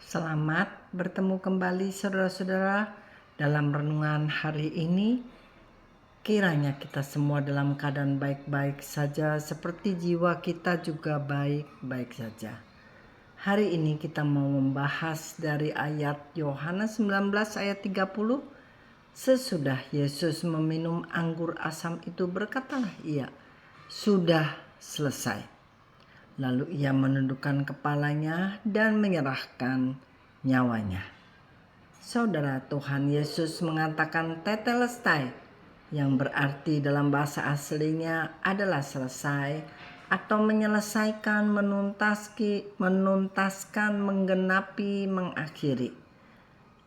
Selamat bertemu kembali saudara-saudara dalam renungan hari ini. Kiranya kita semua dalam keadaan baik-baik saja seperti jiwa kita juga baik-baik saja. Hari ini kita mau membahas dari ayat Yohanes 19 ayat 30. Sesudah Yesus meminum anggur asam itu berkatalah ia, "Sudah selesai." Lalu ia menundukkan kepalanya dan menyerahkan nyawanya. Saudara, Tuhan Yesus mengatakan tetelestai, yang berarti dalam bahasa aslinya adalah selesai atau menyelesaikan, menuntaskan, menggenapi, mengakhiri.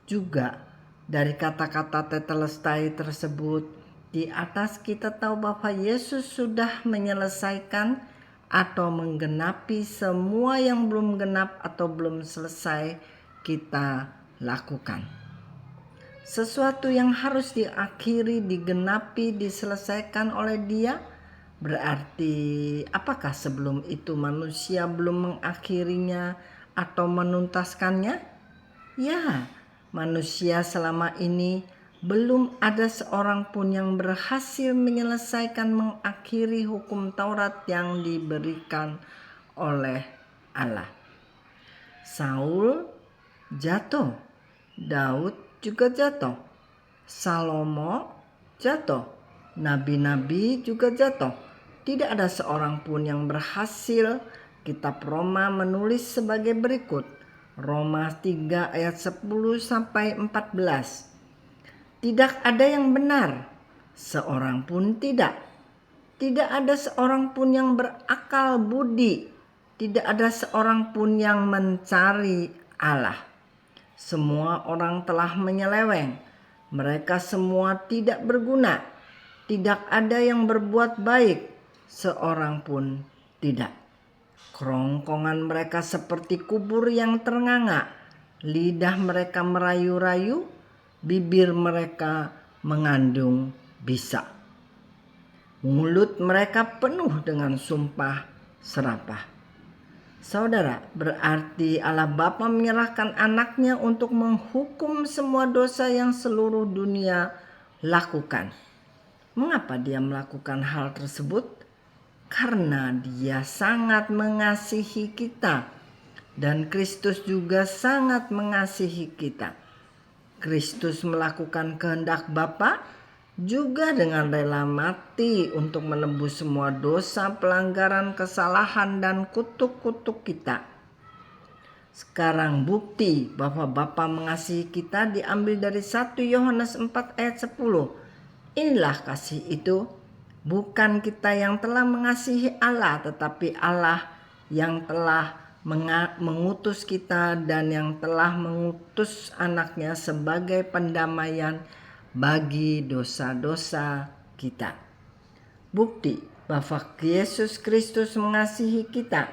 Juga dari kata-kata tetelestai tersebut, di atas kita tahu bahwa Yesus sudah menyelesaikan atau menggenapi semua yang belum genap atau belum selesai kita lakukan. Sesuatu yang harus diakhiri, digenapi, diselesaikan oleh Dia, berarti apakah sebelum itu manusia belum mengakhirinya atau menuntaskannya? Ya, manusia selama ini belum ada seorang pun yang berhasil menyelesaikan, mengakhiri hukum Taurat yang diberikan oleh Allah. Saul jatuh, Daud juga jatuh, Salomo jatuh, nabi-nabi juga jatuh. Tidak ada seorang pun yang berhasil. Kitab Roma menulis sebagai berikut. Roma 3 ayat 10 sampai 14. Tidak ada yang benar, seorang pun tidak. Tidak ada seorang pun yang berakal budi. Tidak ada seorang pun yang mencari Allah. Semua orang telah menyeleweng. Mereka semua tidak berguna. Tidak ada yang berbuat baik, seorang pun tidak. Kerongkongan mereka seperti kubur yang ternganga. Lidah mereka merayu-rayu, bibir mereka mengandung bisa. Mulut mereka penuh dengan sumpah serapah. Saudara, berarti Allah Bapa menyerahkan anaknya untuk menghukum semua dosa yang seluruh dunia lakukan. Mengapa dia melakukan hal tersebut? Karena dia sangat mengasihi kita. Dan Kristus juga sangat mengasihi kita. Kristus melakukan kehendak Bapa juga dengan rela mati untuk menebus semua dosa, pelanggaran, kesalahan, dan kutuk-kutuk kita. Sekarang bukti bahwa Bapa mengasihi kita diambil dari 1 Yohanes 4 ayat 10. Inilah kasih itu, bukan kita yang telah mengasihi Allah, tetapi Allah yang telah mengutus kita dan yang telah mengutus anaknya sebagai pendamaian bagi dosa-dosa kita. Bukti bahwa Yesus Kristus mengasihi kita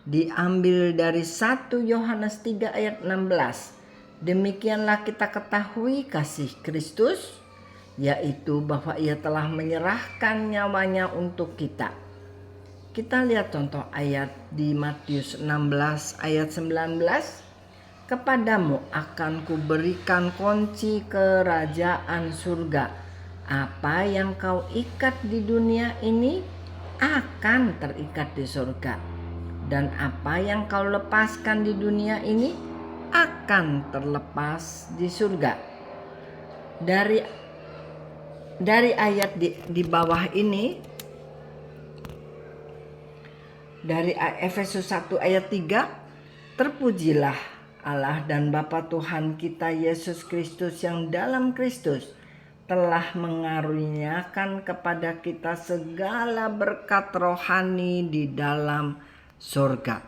diambil dari 1 Yohanes 3 ayat 16. Demikianlah kita ketahui kasih Kristus, yaitu bahwa ia telah menyerahkan nyawanya untuk kita. Kita lihat contoh ayat di Matius 16 ayat 19. Kepadamu akan kuberikan kunci kerajaan surga. Apa yang kau ikat di dunia ini akan terikat di surga. Dan apa yang kau lepaskan di dunia ini akan terlepas di surga. Dari ayat di bawah ini, dari Efesus 1 ayat 3, terpujilah Allah dan Bapa Tuhan kita Yesus Kristus yang dalam Kristus telah mengaruniakan kepada kita segala berkat rohani di dalam surga.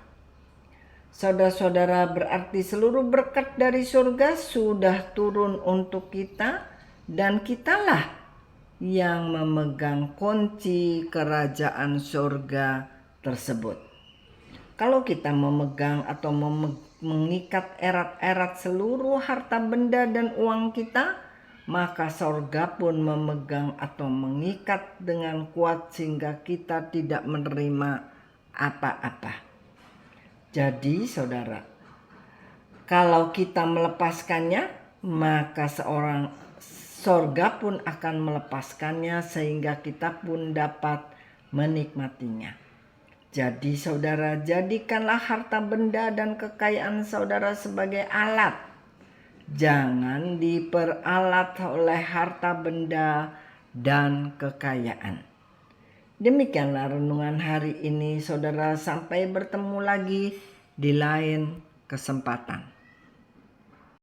Saudara-saudara, berarti seluruh berkat dari surga sudah turun untuk kita, dan kitalah yang memegang kunci kerajaan surga tersebut. Kalau kita memegang atau mengikat erat-erat seluruh harta benda dan uang kita, maka surga pun memegang atau mengikat dengan kuat sehingga kita tidak menerima apa-apa. Jadi saudara, Kalau kita melepaskannya, maka sorga pun akan melepaskannya sehingga kita pun dapat menikmatinya. Jadi saudara, jadikanlah harta benda dan kekayaan saudara sebagai alat. Jangan diperalat oleh harta benda dan kekayaan. Demikianlah renungan hari ini saudara, sampai bertemu lagi di lain kesempatan.